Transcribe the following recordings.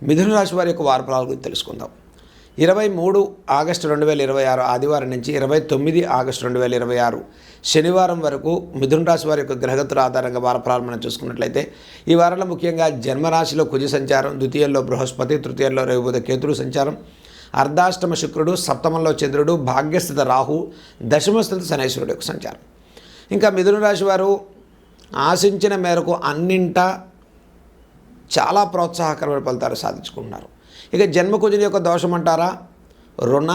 మిథున రాశి వారి యొక్క వార ఫలాల గురించి తెలుసుకుందాం. 23 ఆగస్టు 2026 ఆదివారం నుంచి 29 ఆగస్టు 2026 శనివారం వరకు మిథున రాశి వారి యొక్క గ్రహగతుల ఆధారంగా వార ఫలాలు మనం చూసుకున్నట్లయితే ఈ వారంలో ముఖ్యంగా జన్మరాశిలో కుజ సంచారం, ద్వితీయంలో బృహస్పతి, తృతీయంలో రవి బుధ కేతుడు సంచారం, అర్ధాష్టమ శుక్రుడు, సప్తమంలో చంద్రుడు, భాగ్యస్థిత రాహు, దశమస్థిత శనైశ్వరుడు యొక్క సంచారం. ఇంకా మిథున రాశి వారు ఆశించిన మేరకు అన్నింటా చాలా ప్రోత్సాహకరమైన ఫలితాలు సాధించుకుంటున్నారు. ఇక జన్మకుజుని యొక్క దోషం అంటారా, రుణ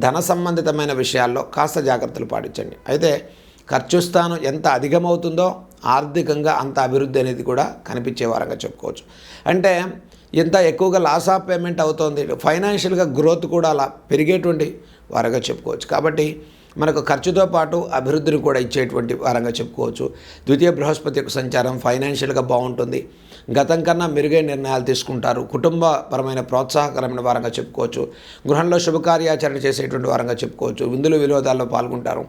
ధన సంబంధితమైన విషయాల్లో కాస్త జాగ్రత్తలు పాటించండి. అయితే ఖర్చు స్థానం ఎంత అధికమవుతుందో ఆర్థికంగా అంత అభివృద్ధి అనేది కూడా కనిపించే వారంగా చెప్పుకోవచ్చు. అంటే ఎంత ఎక్కువగా లాస్ ఆఫ్ పేమెంట్ అవుతుంది, ఫైనాన్షియల్గా గ్రోత్ కూడా అలా పెరిగేటువంటి వారంగా చెప్పుకోవచ్చు. కాబట్టి మనకు ఖర్చుతో పాటు అభివృద్ధిని కూడా ఇచ్చేటువంటి వారంగా చెప్పుకోవచ్చు. ద్వితీయ బృహస్పతి యొక్క సంచారం ఫైనాన్షియల్గా బాగుంటుంది. గతం కన్నా మెరుగైన నిర్ణయాలు తీసుకుంటారు. కుటుంబపరమైన ప్రోత్సాహకరమైన వారంగా చెప్పుకోవచ్చు. గృహంలో శుభకార్యాచరణ చేసేటువంటి వారంగా చెప్పుకోవచ్చు. విందులు వినోదాల్లో పాల్గొంటారు.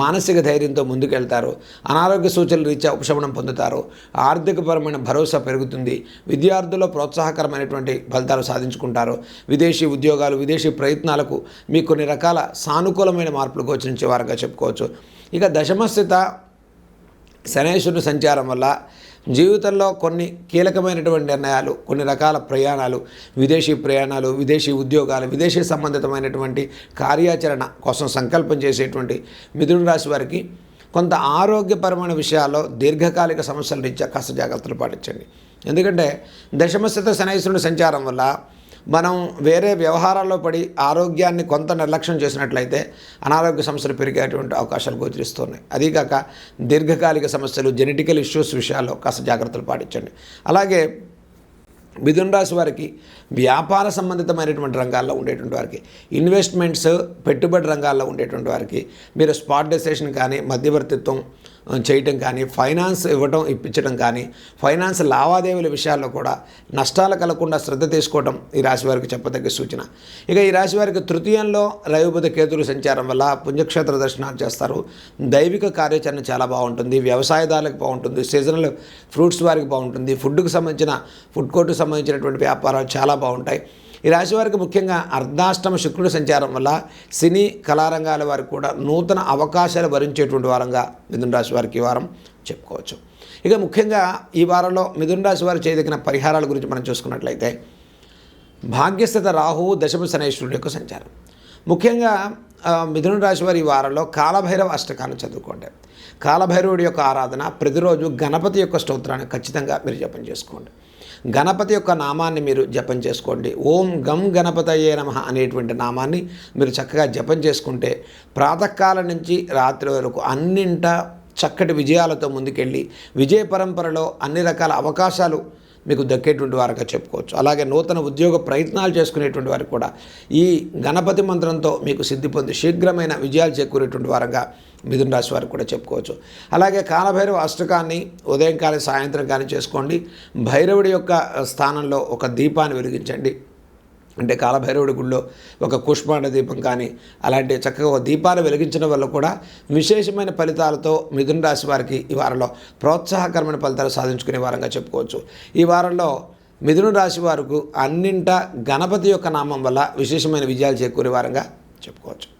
మానసిక ధైర్యంతో ముందుకెళ్తారు. అనారోగ్య సూచనలు రీత్యా ఉపశమనం పొందుతారు. ఆర్థికపరమైన భరోసా పెరుగుతుంది. విద్యార్థుల్లో ప్రోత్సాహకరమైనటువంటి ఫలితాలు సాధించుకుంటారు. విదేశీ ఉద్యోగాలు, విదేశీ ప్రయత్నాలకు మీకు కొన్ని రకాల సానుకూలమైన మార్పులు గోచరించే వారంగా చెప్పుకోవచ్చు. ఇక దశమస్థిత శనైశ్వరుని సంచారం వల్ల జీవితంలో కొన్ని కీలకమైనటువంటి నిర్ణయాలు, కొన్ని రకాల ప్రయాణాలు, విదేశీ ప్రయాణాలు, విదేశీ ఉద్యోగాలు, విదేశీ సంబంధితమైనటువంటి కార్యాచరణ కోసం సంకల్పం చేసేటువంటి మిథున రాశి వారికి కొంత ఆరోగ్యపరమైన విషయాల్లో దీర్ఘకాలిక సమస్యల రీత్యా కాస్త జాగ్రత్తలు పాటించండి. ఎందుకంటే దశమస్థిత శనైశ్వరుని సంచారం వల్ల మనం వేరే వ్యవహారాల్లో పడి ఆరోగ్యాన్ని కొంత నిర్లక్ష్యం చేసినట్లయితే అనారోగ్య సమస్యలు పెరిగేటువంటి అవకాశాలు గోచరిస్తున్నాయి. అదీకాక దీర్ఘకాలిక సమస్యలు, జెనెటికల్ ఇష్యూస్ విషయాల్లో కాస్త జాగ్రత్తలు పాటించండి. అలాగే మిథున రాశి వారికి వ్యాపార సంబంధితమైనటువంటి రంగాల్లో ఉండేటువంటి వారికి, ఇన్వెస్ట్మెంట్స్ పెట్టుబడి రంగాల్లో ఉండేటువంటి వారికి మీరు స్పాట్ డెసిషన్ కానీ, మధ్యవర్తిత్వం చేయటం కానీ, ఫైనాన్స్ ఇప్పించడం కానీ, ఫైనాన్స్ లావాదేవీల విషయాల్లో కూడా నష్టాలు కలగకుండా శ్రద్ధ తీసుకోవడం ఈ రాశి వారికి చెప్పదగ్గ సూచన. ఇక ఈ రాశి వారికి తృతీయంలో రవి బుధ కేతువుల సంచారం వల్ల పుణ్యక్షేత్ర దర్శనాలు చేస్తారు. దైవిక కార్యాచరణ చాలా బాగుంటుంది. వ్యవసాయదారులకు బాగుంటుంది. సీజనల్ ఫ్రూట్స్ వారికి బాగుంటుంది. ఫుడ్కు సంబంధించిన ఫుడ్ కోర్టుకు సంబంధించినటువంటి వ్యాపారాలు చాలా బాగుంటాయి. ఈ రాశి వారికి ముఖ్యంగా అర్ధాష్టమ శుక్రుడు సంచారం వల్ల సినీ కళారంగాల వారికి కూడా నూతన అవకాశాలు భరించేటువంటి వారంగా మిథున రాశి వారికి ఈ వారం చెప్పుకోవచ్చు. ఇక ముఖ్యంగా ఈ వారంలో మిథున రాశి వారు చేయదగిన పరిహారాల గురించి మనం చూసుకున్నట్లయితే భాగ్యస్థిత రాహువు, దశమ శనైశ్వరుడు యొక్క సంచారం. ముఖ్యంగా మిథున రాశి వారి ఈ వారంలో కాలభైరవ అష్టకాన్ని చదువుకోండి. కాలభైరవుడి యొక్క ఆరాధన ప్రతిరోజు గణపతి యొక్క స్తోత్రాన్ని ఖచ్చితంగా మీరు జపం చేసుకోండి. గణపతి యొక్క నామాన్ని మీరు జపం చేసుకోండి. ఓం గం గణపతయే నమః అనేటువంటి నామాన్ని మీరు చక్కగా జపం చేసుకుంటే ప్రాతకాలం నుంచి రాత్రి వరకు అన్నింటా చక్కటి విజయాలతో ముందుకెళ్ళి విజయ పరంపరలో అన్ని రకాల అవకాశాలు మీకు దక్కేటువంటి వారుగా చెప్పుకోవచ్చు. అలాగే నూతన ఉద్యోగ ప్రయత్నాలు చేసుకునేటువంటి వారికి కూడా ఈ గణపతి మంత్రంతో మీకు సిద్ధి పొంది శీఘ్రమైన విజయాలు చేకూరేటువంటి వారంగా మిథున రాశి వారికి కూడా చెప్పుకోవచ్చు. అలాగే కాలభైరవ అష్టకాన్ని ఉదయం కానీ సాయంత్రం కానీ చేసుకోండి. భైరవుడి యొక్క స్థానంలో ఒక దీపాన్ని వెలిగించండి. అంటే కాలభైరవుడి గుళ్ళో ఒక కుష్మాండ దీపం కానీ అలాంటి చక్కగా ఒక దీపాన్ని వెలిగించడం వల్ల కూడా విశేషమైన ఫలితాలతో మిథున రాశి వారికి ఈ వారంలో ప్రోత్సాహకరమైన ఫలితాలు సాధించుకునే వారంగా చెప్పుకోవచ్చు. ఈ వారంలో మిథున రాశి వారికి అన్నింటా గణపతి యొక్క నామం వల్ల విశేషమైన విజయాలు చేకూరే వారంగా చెప్పుకోవచ్చు.